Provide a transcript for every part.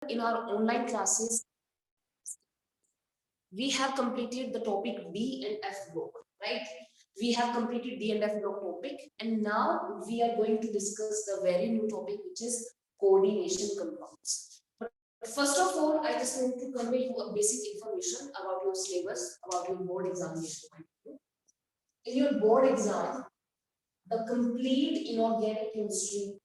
in our online classes, we have completed the topic D and F block, right? We have completed D and F block topic, and now we are going to discuss the very new topic, which is coordination compounds. But first of all, I just want to convey you a basic information about your syllabus, about your board examination. In your board exam, the complete inorganic chemistry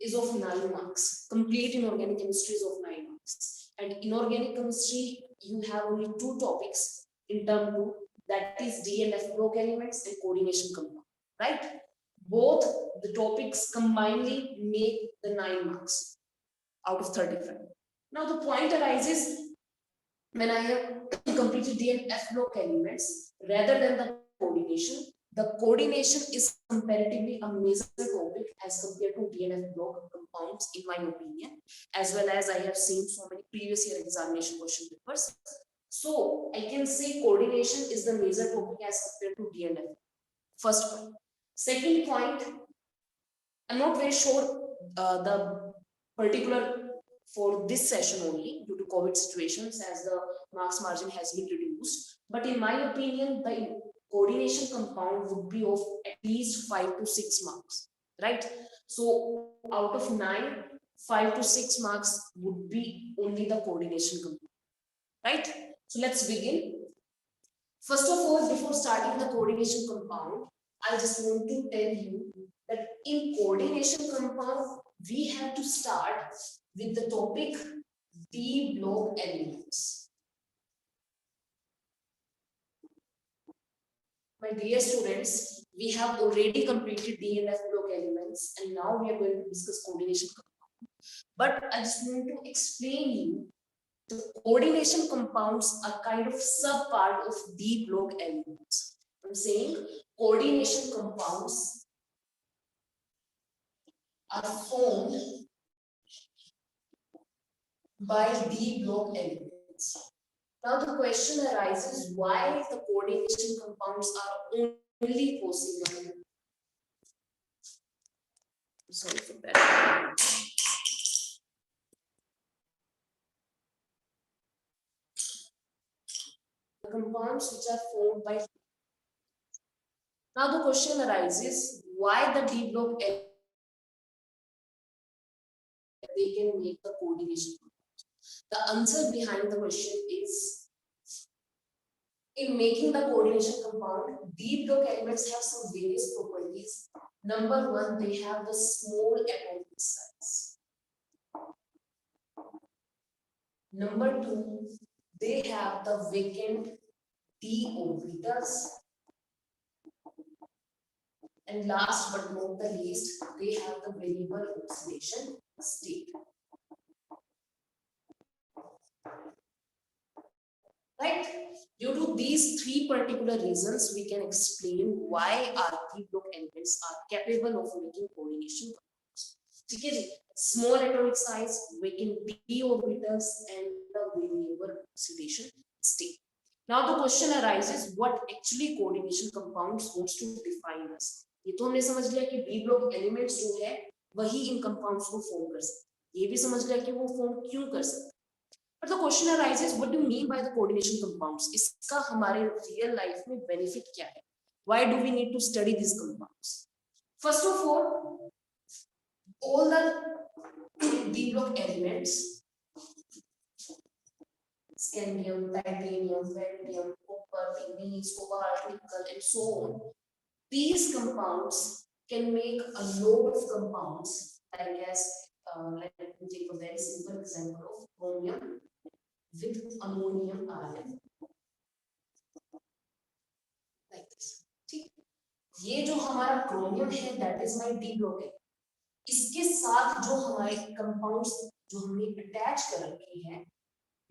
is of 9 marks. Complete inorganic chemistry is of 9 marks. And inorganic chemistry, you have only 2 topics in term 2, that is D and F block elements and coordination compound, right? Both the topics combinedly make the 9 marks out of 35. Now the point arises, when I have completed D and F block elements rather than the coordination is comparatively a major topic as compared to D and F block compounds, in my opinion, as well as I have seen so many previous year examination question papers. So I can say coordination is the major topic as compared to D and F. First point. Second point, I'm not very sure the particular for this session only due to COVID situations, as the marks margin has been reduced. But in my opinion, the coordination compound would be of at least 5 to 6 marks, right? So out of 9, 5 to 6 marks would be only the coordination compound, right? So let's begin. First of all, before starting the coordination compound, I just want to tell you that in coordination compound, we have to start with the topic D block elements. My dear students, we have already completed D and F block elements, and now we are going to discuss coordination compound. But I just want to explain you the coordination compounds are kind of sub part of D block elements. I'm saying coordination compounds are formed by D block elements. Now the question arises, why the coordination compounds are only possible? Sorry for that. The compounds which are formed by. Now the question arises, why the D block elements they can make the coordination compounds? The answer behind the question is, in making the coordination compound, D block elements have some various properties. Number 1, they have the small atomic size. Number 2, they have the vacant d orbitals. And last but not the least, they have the variable oxidation state. Right? Due to these 3 particular reasons, we can explain why our D block elements are capable of making coordination compounds. Small atomic size, vacant d orbitals, and the variable oxidation state. Now the question arises, what actually coordination compounds wants to define us? ये तो हमने समझ लिया कि D block elements जो है वही इन compounds को form कर सकते हैं. ये भी समझ लिया कि वो form क्यों कर सकते हैं. But the question arises, what do you mean by the coordination compounds? इसका हमारे real life में benefit क्या है? Why do we need to study these compounds? First of all the D block elements, scandium, titanium, vanadium, copper, manganese, cobalt, nickel, and so on. These compounds can make a lot of compounds, like as let me take a very simple example of chromium with ammonium ion, like this. ठीक, ये जो हमारा chromium है, that is my D block है. इसके साथ जो हमारे compounds जो हमने attach कर रखे हैं,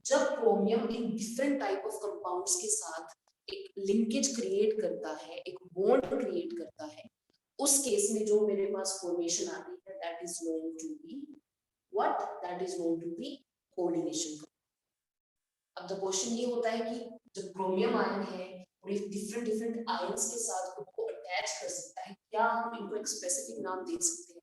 जब chromium in different type of compounds के साथ एक linkage create करता है, एक bond create करता है, उस केस में जो मेरे पास formation आती है, that is known to be what? That is known to be coordination. अब the question ये होता है कि जब chromium ion है और एक different ions के साथ खुद को attach कर सकता है, क्या हम इनको एक specific नाम दे सकते हैं?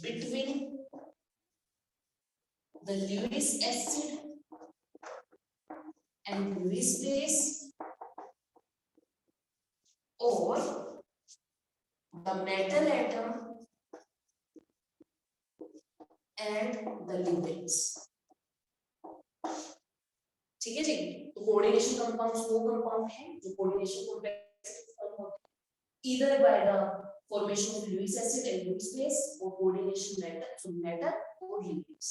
between the Lewis acid and Lewis base, or the metal atom and the lipids. ठीक है जी, तो कोऑर्डिनेशन कंपाउंड्स वो कंपाउंड है जो कोऑर्डिनेशन कॉम्प्लेक्स फॉर्म होते हैं either by the formation of Lewis acid and Lewis base or coordination metal or lipids.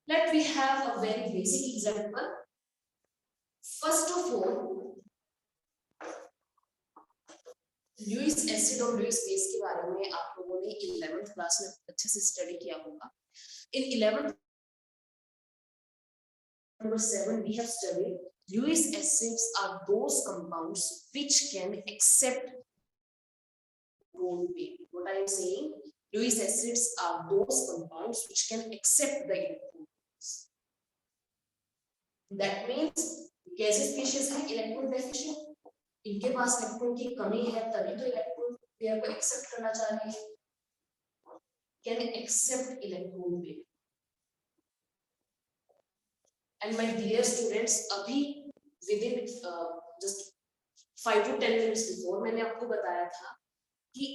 Let we have a very basic example. First of all, Lewis acid और Lewis base के बारे में आप लोगों ने 11th class में अच्छे से स्टडी किया होगा. In 11th number 7 we have studied Lewis acids are those compounds which can accept electron pair. What I am saying, Lewis acids are those compounds which can accept the electron pairs. That means कैसे species है electron deficient, इनके पास electron की कमी है तभी तो electron pair को accept करना चाह रहे हैं. Can accept electron pair. And my dear students, अभी within just 5 to 10 minutes before मैंने आपको बताया था कि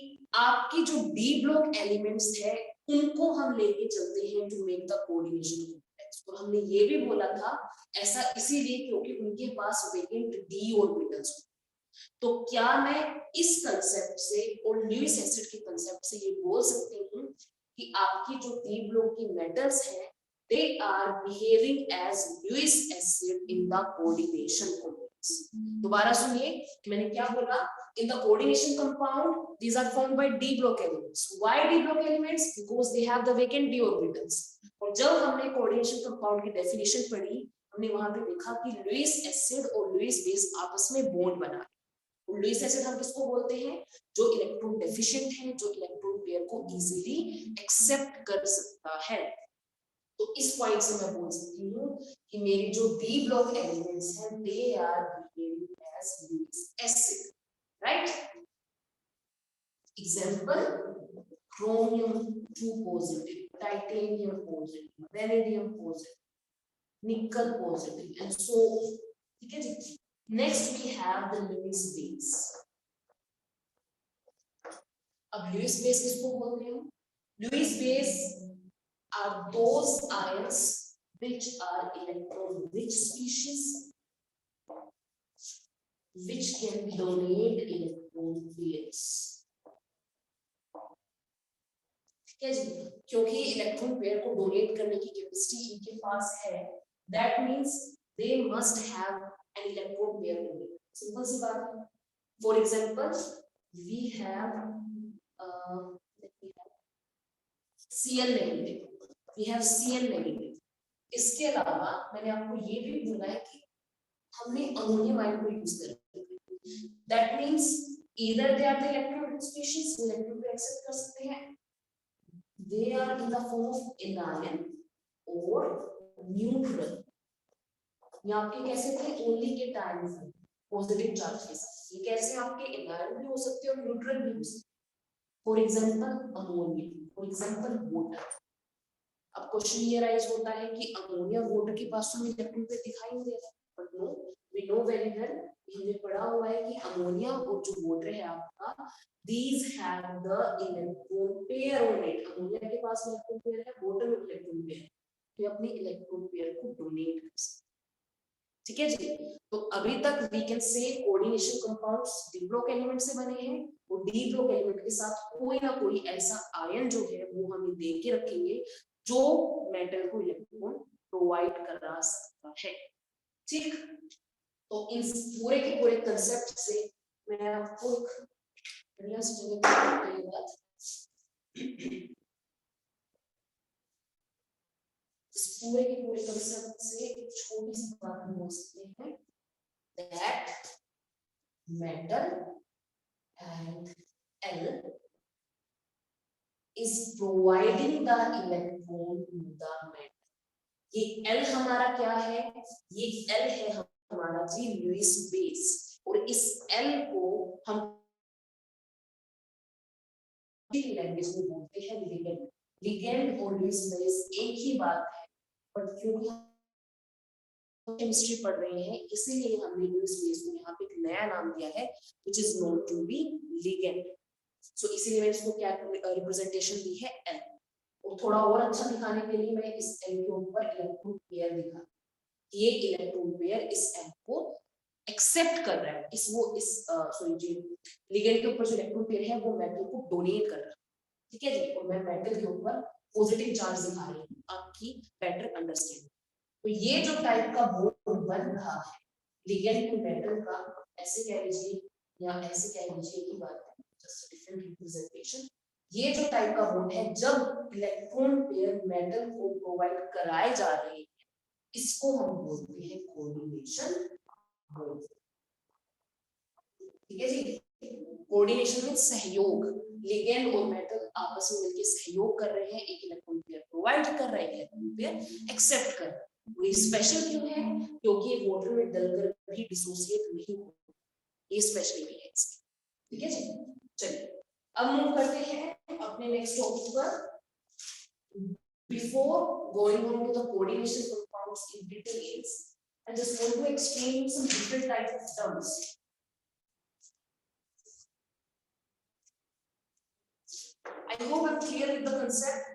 आपकी जो डी ब्लॉक एलिमेंट्स है उनको हम लेके चलते हैं to make the coordination complex. और हमने ये भी बोला था ऐसा इसीलिए क्योंकि उनके पास वेकेंट डी ऑर्बिटल्स. तो क्या मैं इस कंसेप्ट से और ल्यूइस एसिड के कंसेप्ट से ये बोल सकती हूँ कि आपकी जो डी ब्लॉक की मेटल्स हैं they are behaving as Lewis acid in the coordination complex. दोबारा सुनिए कि मैंने क्या बोला. In the coordination compound, these are formed by D block elements. Why D block elements? Because they have the vacant d orbitals. और जब हमने coordination compound की definition पढ़ी, हमने वहां पे देखा कि Lewis acid और Lewis base आपस में बॉन्ड बना. लुईस एसिड हम किसको बोलते हैं? जो इलेक्ट्रॉन डेफिशिएंट है, जो इलेक्ट्रॉन पेयर को इजीली एक्सेप्ट कर सकता है. तो इस पॉइंट से मैं बोल सकती हूँ कि मेरी जो डी ब्लॉक एलिमेंट्स हैं they are behaving as Lewis acid. Right? Example, chromium 2 positive, titanium positive, vanadium positive, nickel positive and so. ठीक है जी. Next we have the Lewis base. अब Lewis base किसको बोलते हैं? Lewis base are those ions which are electron rich species which can donate electron pairs. ठीक है जी, क्योंकि electron pair को डोनेट करने की कैपेसिटी इनके पास है, that means they must have an electron pair in it. Simple सी बात है. For example, we have Cl negative. We have Cl negative. इसके अलावा मैंने आपको ये भी बोला है कि हमने अमोनियम आयन को यूज कर. That means either they are the electron species, electron को एक्सेप्ट कर सकते हैं. They are in the form of anion or neutral. ये आपके कैसे थे? ओनली के टाइम पॉजिटिव चार्ज के साथ. ये कैसे आपके एनायन भी हो सकते हैं और न्यूट्रल भी हो सकते हैं. For example ammonia, for example water. अब क्वेश्चन ये राइज होता है कि अमोनिया वाटर के पास तो इलेक्ट्रॉन पे दिखाई नहीं दे रहा. But no, we know very well, हमने पढ़ा हुआ है कि अमोनिया और जो वाटर है आपका, these have the electron pair on it. Ammonia के पास इलेक्ट्रॉन पेयर है, वाटर में इलेक्ट्रॉन पेयर है. तो अपने इलेक्ट्रॉन पेयर को डोनेट कर सकते. ठीक है जी. तो अभी तक we can say coordination compounds D block element से बने हैं और डी ब्लॉक एलिमेंट के साथ कोई ना कोई ऐसा आयन जो है वो हम दे के रखेंगे जो मेटल को इलेक्ट्रॉन प्रोवाइड करा सकता है. ठीक. तो इस पूरे के पूरे कंसेप्ट से मैं आपको बढ़िया से जगह ये बात इस पूरे के पूरे कंसेप्ट से एक छोटी सी बात हम बोल सकते हैं that metal and L is providing the electron to the metal. ये L हमारा क्या है? ये L है हमारा जी लुईस बेस. और इस L को हम लैंग्वेज में बोलते हैं लिगेंड। लिगेंड और लुईस बेस एक ही बात है, बट क्योंकि केमिस्ट्री पढ़ रहे हैं इसीलिए हमने लुईस बेस को यहाँ पे एक नया नाम दिया है which is known to be ligand. So इसीलिए मैंने इसको क्या रिप्रेजेंटेशन दी है एल। और थोड़ा और अच्छा दिखाने के लिए मैं इस एल के ऊपर इलेक्ट्रॉन पेयर दिखा, ये इलेक्ट्रॉन पेयर इस एल को एक्सेप्ट कर रहा है, सॉरी जी लिगेंड के ऊपर जो इलेक्ट्रॉन पेयर है वो मेटल को डोनेट कर रहा है, ठीक है जी। और मैं मेटल के ऊपर पॉजिटिव चार्ज दिखा रही हूँ आपकी बेटर अंडरस्टैंडिंग। तो ये जो टाइप का बॉन्ड बन रहा है लिगेंड टू मेटल का, ऐसे कह लीजिए या ऐसे कह लीजिए की बात है, जस्ट डिफरेंट रिप्रेजेंटेशन। ये जो टाइप का बॉन्ड है जब इलेक्ट्रॉन पेयर मेटल को प्रोवाइड कराए जा रहे हैं, इसको हम बोलते हैं कोऑर्डिनेशन बॉन्ड, ठीक है जी। कोऑर्डिनेशन में सहयोग, लिगेंड और मेटल आपस में मिलकर सहयोग कर रहे हैं, एक इलेक्ट्रॉन पेयर प्रोवाइड कर रहे हैं, इलेक्ट्रॉन पेयर एक्सेप्ट कर रहे हैं। ये स्पेशल क्यों है? क्योंकि ये वाटर में डलकर भी डिसोसिएट नहीं होता, ये स्पेशल भी है इसकी, ठीक है जी। चलिए अब मूव करते हैं अपने नेक्स्ट टॉपिक पर। Before going on to the coordination compounds in details, I just want to explain some different types of terms. I hope I'm clear with the concept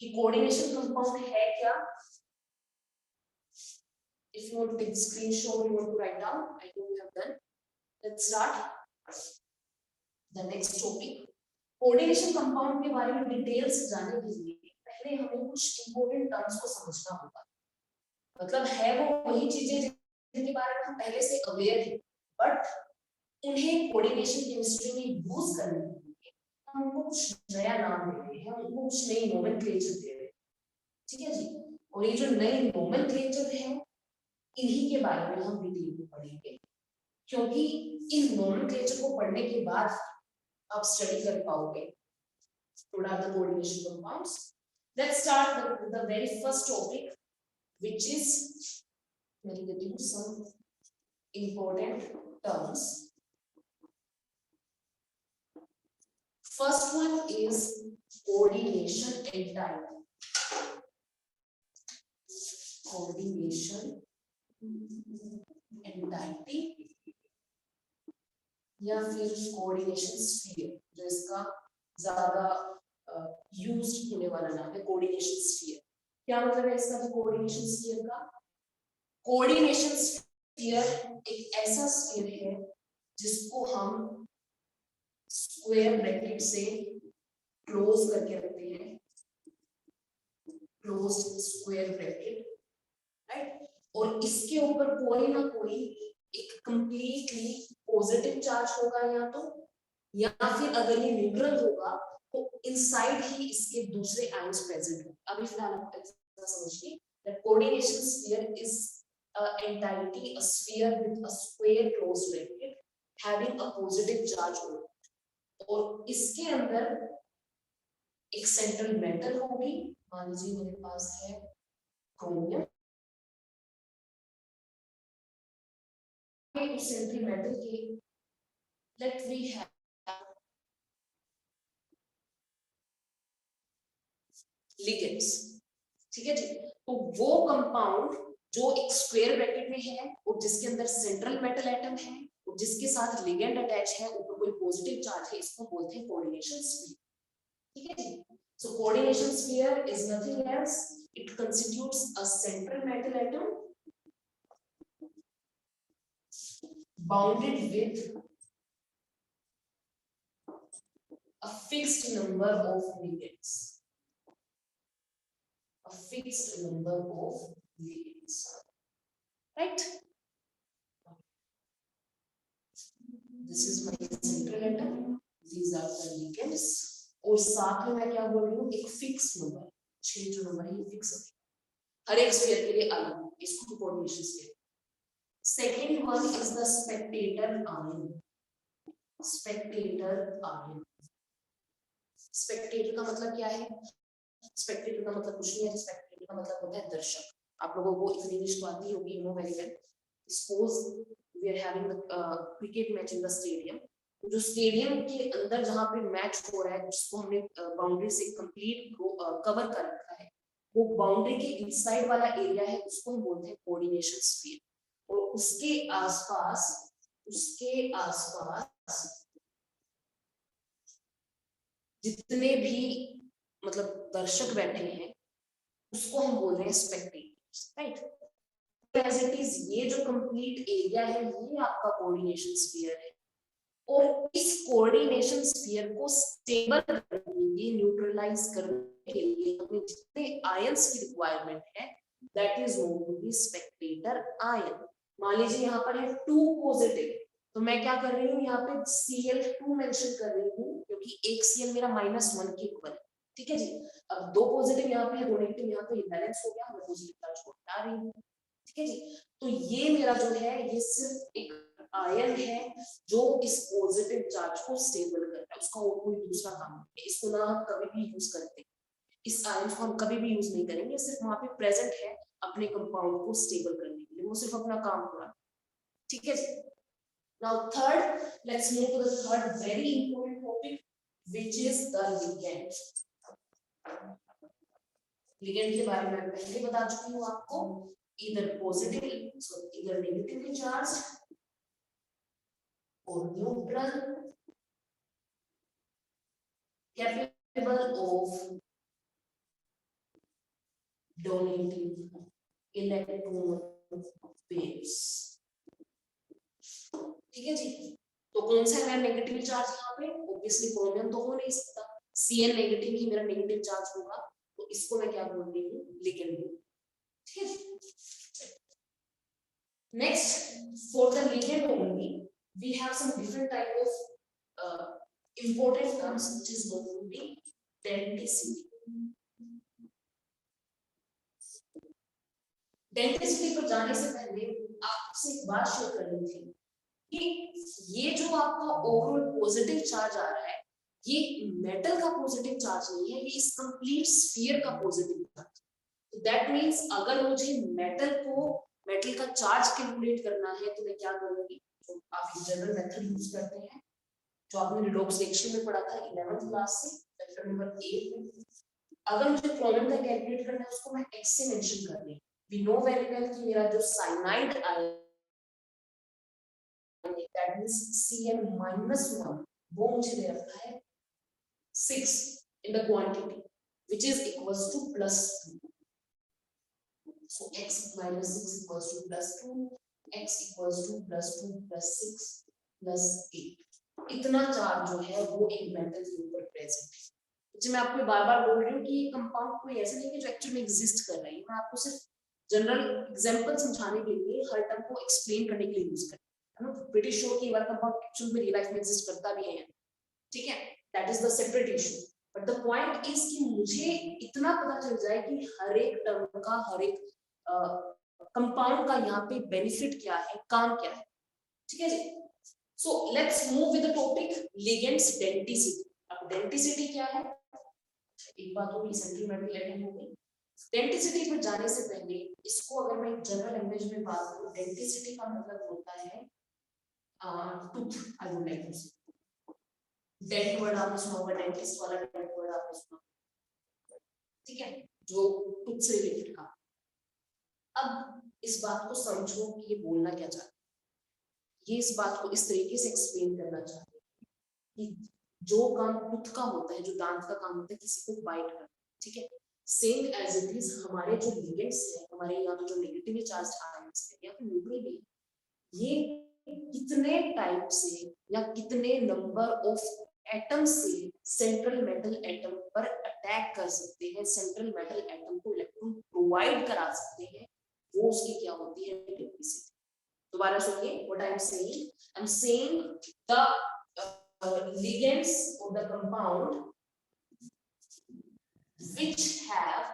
कि coordination compound है क्या? If you want to take the screenshot, you want to write down, I hope you have done. Let's start the next topic. Coordination compound के बारे में details जानने के लिए पहले हमें कुछ इंपॉर्टेंट टर्म्स को समझना होगा। मतलब है वो वही चीजें जिनके बारे में हम पहले से अवेयर हैं, बट उन्हें कोऑर्डिनेशन केमिस्ट्री में यूज करने के लिए हम उनको कुछ नया नाम दे रहे हैं, उनको कुछ नई नोमेनक्लेचर दे रहे हैं, ठीक है जी। और ये जो नए नोमेनक्लेचर है इन्हीं के बारे में हम डिटेल में पढ़ेंगे, क्योंकि इन नोमेनक्लेचर को पढ़ने के बाद आप स्टडी कर पाओगे what are the coordination compounds. Let's start with the very first topic, which is we'll get into some important terms. First one is coordination entity. Coordination entity या फिर कोऑर्डिनेशन स्फीयर, जो इसका ज्यादा यूज्ड होने वाला नाम है कोऑर्डिनेशन स्फीयर। क्या मतलब है इसका कोऑर्डिनेशन स्फीयर का? कोऑर्डिनेशन स्फीयर एक ऐसा स्फीयर है जिसको हम स्क्वायर ब्रैकेट से क्लोज करके रखते हैं, क्लोज्ड स्क्वायर ब्रैकेट, राइट। और इसके ऊपर कोई ना कोई एक कंप्लीटली पॉजिटिव चार्ज होगा या फिर अगर ये न्यूट्रल होगा तो इनसाइड ही इसके दूसरे आयंस प्रेजेंट होंगे। अभी फिलहाल आप ऐसा समझिए that coordination sphere is a entity, a sphere with a square closed bracket having a positive charge on it, और इसके अंदर एक सेंट्रल मेटल होगी, मान लीजिए मेरे पास है क्रोमियम, उस सेंट्रल मेटल के लेट वी हैव लिगेंड्स, ठीक है जी। तो वो कंपाउंड जो एक स्क्वायर ब्रैकेट में है और जिसके अंदर सेंट्रल मेटल एटम है और जिसके साथ लिगेंड अटैच है, ऊपर कोई पॉजिटिव चार्ज है, इसको बोलते हैं कोऑर्डिनेशन स्फीयर, ठीक है जी। So coordination sphere is nothing else, it constitutes a central metal atom bounded with a fixed number of ligands, a fixed number of ligands, right? This is my central atom, these are the ligands, और साथ में मैं क्या बोल रही हूँ, एक fix number, 6 जो नंबर है ये फिक्स है, हर एक स्फीयर के लिए अलग, इसको coordination sphere. Second one is the Spectator ion, Spectator ion. Spectator का मतलब क्या है? स्पेक्टेटर का मतलब कुछ नहीं है, स्पेक्टेटर का मतलब होता है दर्शक। आप लोगों को इतनी इंग्लिश तो आती होगी, you know very well. Suppose we are having the cricket match in the stadium जो स्टेडियम के अंदर जहां पे मैच हो रहा है, जिसको हमने बाउंड्री से कंप्लीट कवर कर रखा है, वो बाउंड्री के इनसाइड वाला एरिया है, उसको हम बोलते हैं कोऑर्डिनेशन स्फीयर। और उसके आसपास जितने भी मतलब दर्शक बैठे हैं, उसको हम बोल रहे हैं spectators, right. As it is, ये जो कंप्लीट एरिया है, ये आपका कोऑर्डिनेशन स्फीयर है। और इस कोऑर्डिनेशन स्फीयर को स्टेबल करने के लिए, न्यूट्रलाइज करने के लिए हमें जितने आयंस की रिक्वायरमेंट है, that is known to be spectator ion. मान लीजिए यहाँ पर है 2 पॉजिटिव, तो मैं क्या कर रही हूँ, यहाँ पे Cl2 मेंशन कर रही हूँ, क्योंकि एक Cl मेरा -1 के इक्वल है, ठीक है जी। अब 2 पॉजिटिव यहाँ पे है, 2 नेगेटिव यहाँ पे, बैलेंस हो गया, मैं पॉजिटिव चार्ज को हटा रही हूँ, ठीक है जी। तो ये मेरा जो है, ये सिर्फ एक आयन है जो इस पॉजिटिव चार्ज को स्टेबल करता है, उसका और कोई दूसरा काम नहीं है। इसको ना हम कभी भी यूज करते हैं, इस आयन को हम कभी भी यूज नहीं करेंगे, सिर्फ वहां पे प्रेजेंट है अपने कंपाउंड को स्टेबल करने के लिए, वो सिर्फ अपना काम कर रहा है, ठीक है जी। Now third, let's move to the third very important topic, which is the ligand. Ligand के बारे में मैं पहले बता चुकी हूँ आपको, either positive, so either negatively charged or neutral, capable of donating electron waves, ठीक है जी। तो कौन सा है मेरा नेगेटिव चार्ज यहाँ पे, ऑब्वियसली क्रोमियम तो हो नहीं सकता, Cn नेगेटिव ही मेरा नेगेटिव चार्ज होगा, तो इसको मैं क्या बोल रही हूँ, लिगेंड, ठीक है। Next, for the ligand only, we have some different type of important terms, which is going to be denticity. Denticity पर जाने से पहले आपसे एक बात शेयर करनी थी कि ये जो आपका ओवरऑल पॉजिटिव चार्ज आ रहा है, ये मेटल का पॉजिटिव चार्ज नहीं है, ये इस कंप्लीट स्फीयर का पॉजिटिव चार्ज। तो दैट मींस अगर मुझे मेटल का चार्ज कैलकुलेट करना है, तो मैं क्या करूंगी, तो आप जनरल मेथड यूज करते हैं, जो आपने रिडॉक्स रिएक्शन में पढ़ा था 11th क्लास से, चैप्टर नंबर 8 में। अगर मुझे क्रोमियम का कैलकुलेट करना है, उसको मैं x से मेंशन कर रही हूं। वी नो वेरी वेल कि मेरा जो cyanide ion, that means Cn-1, वो मुझे दे रखा है 6 in the quantity, which is equals to +2. So x minus 6 equals to +2, x equals to +2 + 6 + 8. इतना चार्ज जो है वो एक मेटल के ऊपर प्रेजेंट है। जो मैं आपको बार-बार बोल रही हूँ कि ये कंपाउंड कोई ऐसा नहीं है जो एक्चुअली में एग्जिस्ट कर रहा है, मैं आपको सिर्फ जनरल एग्जांपल समझाने के लिए, हर टर्म को एक्सप्लेन करने के लिए यूज करती हूँ। आई एम प्रीटी श्योर कि ये वाला कंपाउंड एक्चुअली में रियल लाइफ में एग्जिस्ट करता भी है, ठीक है, that is the separate issue. But the point is कि मुझे इतना पता चल जाए कि हर एक टर्म का, हर एक कंपाउंड का यहाँ पे बेनिफिट क्या है, काम क्या है, ठीक है जी। So let's move with the topic ligands denticity. अब डेंटिसिटी क्या है, एक बात होगी, सेंट्रल मेटल एटम होगी। डेंटिसिटी पर जाने से पहले इसको अगर मैं जनरल लैंग्वेज में बात करूं, डेंटिसिटी का मतलब होता है tooth. I would like to say dent word आपने सुना होगा, डेंटिस्ट वाला डेंट वर्ड आपने सुना, ठीक है, जो टूथ से रिलेटेड का। अब इस बात को समझो कि ये बोलना क्या चाहते हैं, ये इस बात को इस तरीके से एक्सप्लेन करना चाहते हैं कि जो काम टूथ का होता है, जो दांत का काम होता है, किसी को बाइट करना, ठीक है, सेम एज इट इज हमारे जो लिगेंड्स है, हमारे यहाँ पे जो नेगेटिवली चार्ज आयंस है या फिर न्यूट्रल भी, ये कितने टाइप से या कितने नंबर ऑफ एटम से सेंट्रल मेटल एटम पर अटैक कर सकते हैं, सेंट्रल मेटल एटम को इलेक्ट्रॉन प्रोवाइड करा सकते हैं, वो उसकी क्या होती है, डेंसिटी। दोबारा सुनिए what I am saying the ligands of the compound which have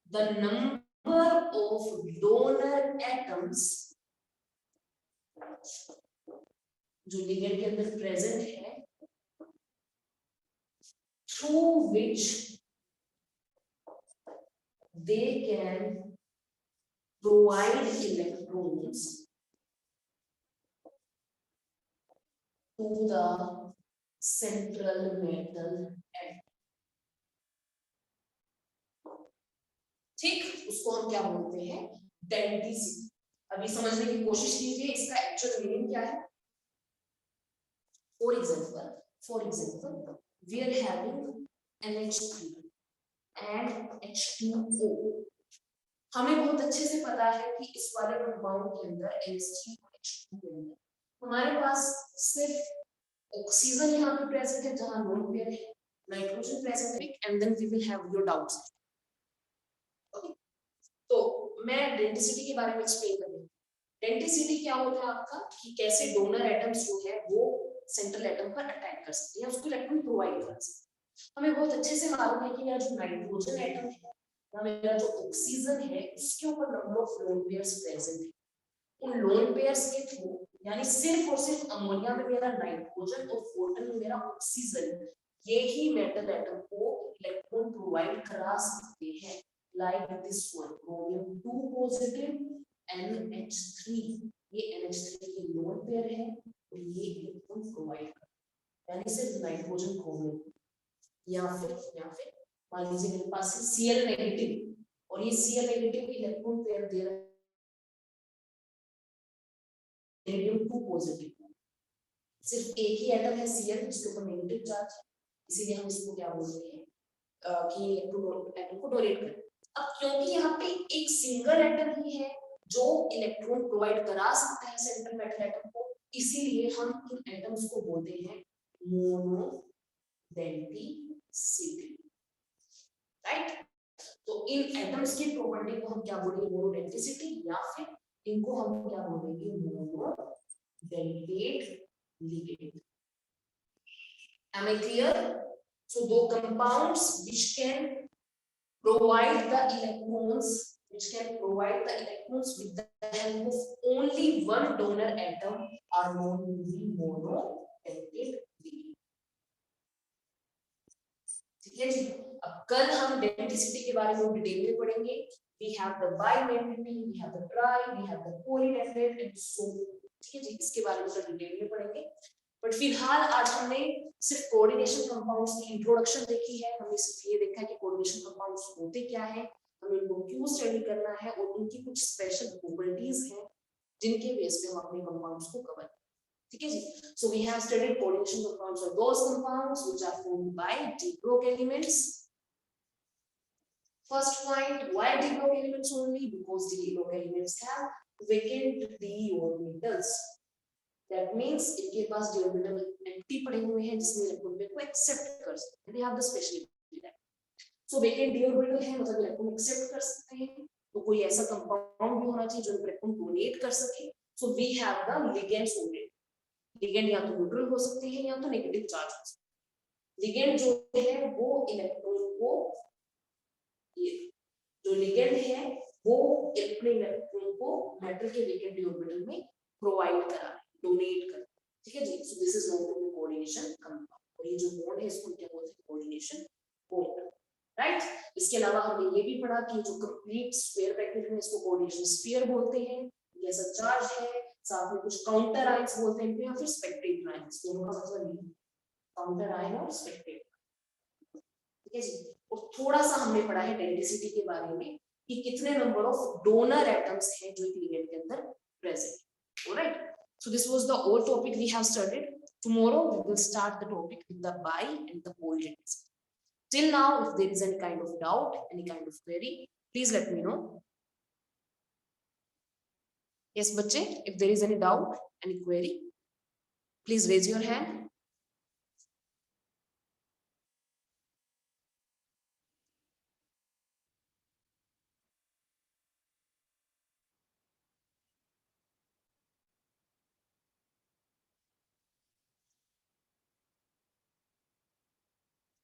the number of donor atoms, जो लिगेंड के अंदर प्रेजेंट है, through which they can provide electrons to the central metal atom. ठीक, उसको हम क्या बोलते हैं, डेंटिसिटी। अभी समझने की कोशिश कीजिए इसका एक्चुअल मीनिंग क्या है। For example, we are having NH3 and H2O. हमें बहुत अच्छे से पता है कि इस वाले कंपाउंड के अंदर NH3 और H2O के अंदर हमारे पास सिर्फ ऑक्सीजन यहाँ पे प्रेजेंट है जहाँ लोन पेयर है, नाइट्रोजन प्रेजेंट है, and then we will have your doubts. Okay, तो मैं डेंसिटी के बारे में एक्सप्लेन कर रही हूँ। डेंसिटी क्या होता है आपका, कि कैसे डोनर एटम्स जो है वो सेंट्रल एटम पर अटैक कर सकते हैं, उसको इलेक्ट्रॉन प्रोवाइड कर सकते हैं। हमें बहुत अच्छे से मालूम है कि मेरा जो नाइट्रोजन एटम है या मेरा जो ऑक्सीजन है उसके ऊपर number of lone pairs present है। उन लोन पेयर्स के थ्रू यानी सिर्फ और सिर्फ अमोनिया में मेरा नाइट्रोजन और फोटन में मेरा ऑक्सीजन, ये ही मेटल एटम को इलेक्ट्रॉन प्रोवाइड करा सकते हैं। Like this one, chromium 2 positive NH3, ये NH3 की लोन पेयर है और ये इलेक्ट्रॉन प्रोवाइड कर, यानी सिर्फ नाइट्रोजन क्रोमियम, या फिर मान लीजिए मेरे पास Cl नेगेटिव और ये Cl नेगेटिव इलेक्ट्रॉन पेयर दे रहा है नेगेटिव 2 पॉजिटिव, सिर्फ एक ही एटम है Cl जिसके ऊपर नेगेटिव चार्ज है, इसीलिए हम इसको क्या बोलते हैं कि एटम को डोनेट करें। अब क्योंकि यहाँ पे एक सिंगल एटम ही है जो इलेक्ट्रॉन प्रोवाइड करा सकता है सेंट्रल मेटल एटम को, इसीलिए हम इन एटम्स को बोलते हैं मोनोडेंटिसिटी, राइट। तो इन एटम्स की प्रॉपर्टी को हम क्या बोलेंगे, मोनोडेंटिसिटी, या फिर इनको हम क्या बोलेंगे, monodentate ligand. Am I clear? So the compounds which can provide the electrons with the help of only one donor atom are known to be monodentate ligand. ठीक है जी। अब कल हम डेंसिटी के बारे में डिटेल में पढ़ेंगे। We have the bidentate, we have the tri, we have the polydentate and so, ठीक है जी, इसके बारे में कल डिटेल में पढ़ेंगे। बट फिलहाल आज हमने सिर्फ कोऑर्डिनेशन कंपाउंड्स की इंट्रोडक्शन देखी है। हमने सिर्फ ये देखा है कि कोऑर्डिनेशन कंपाउंड्स होते क्या है, हमें इनको क्यों स्टडी करना है और उनकी कुछ स्पेशल प्रॉपर्टीज हैं जिनके बेस पे हम अपने कंपाउंड्स को कवर करें। ठीक है जी। So we have studied coordination compounds और those compounds which are formed by d block elements. First point, why diplok elements only? Because diplok elements have vacant d orbitals. That means इनके पास d orbital empty पड़े हुए हैं जिसमें electron को accept कर सकते हैं। They have the speciality that. So vacant d orbital है मतलब इलेक्ट्रॉन एक्सेप्ट कर सकते हैं, तो कोई ऐसा कंपाउंड भी होना चाहिए जो इलेक्ट्रॉन डोनेट कर सके। So we have the ligands only. Ligand या तो न्यूट्रल हो सकते हैं या तो नेगेटिव चार्ज हो सकते हैं। लिगेंड जो है वो इलेक्ट्रॉन को, ये जो लिगेंड है वो अपने इलेक्ट्रॉन को मेटल के वेकेंट d ऑर्बिटल में प्रोवाइड करा, डोनेट कर। ठीक है जी। So this is known to be coordination compound, और ये जो बॉन्ड है इसको क्या बोलते हैं, कोऑर्डिनेशन बॉन्ड, राइट। इसके अलावा हमने ये भी पढ़ा कि जो कंप्लीट स्फीयर पैकेट है इसको कोऑर्डिनेशन स्फीयर बोलते हैं, ये ऐसा चार्ज है, साथ में कुछ काउंटर आयंस बोलते हैं या फिर स्पेक्टेटर आयंस, दोनों का मतलब ये काउंटर आयन और स्पेक्टेटर। ठीक है जी। और थोड़ा सा हमने पढ़ा है डेंसिटी के बारे में कि कितने नंबर ऑफ डोनर एटम्स हैं जो एक लिगेंड के अंदर प्रेजेंट है। Alright, so this was the old topic we have studied. Tomorrow we will start the topic with the bi and the polydenticity. Till now, if there is any kind of doubt, any kind of query, please let me know. Yes, bache, if there is any doubt, any query, please raise your hand.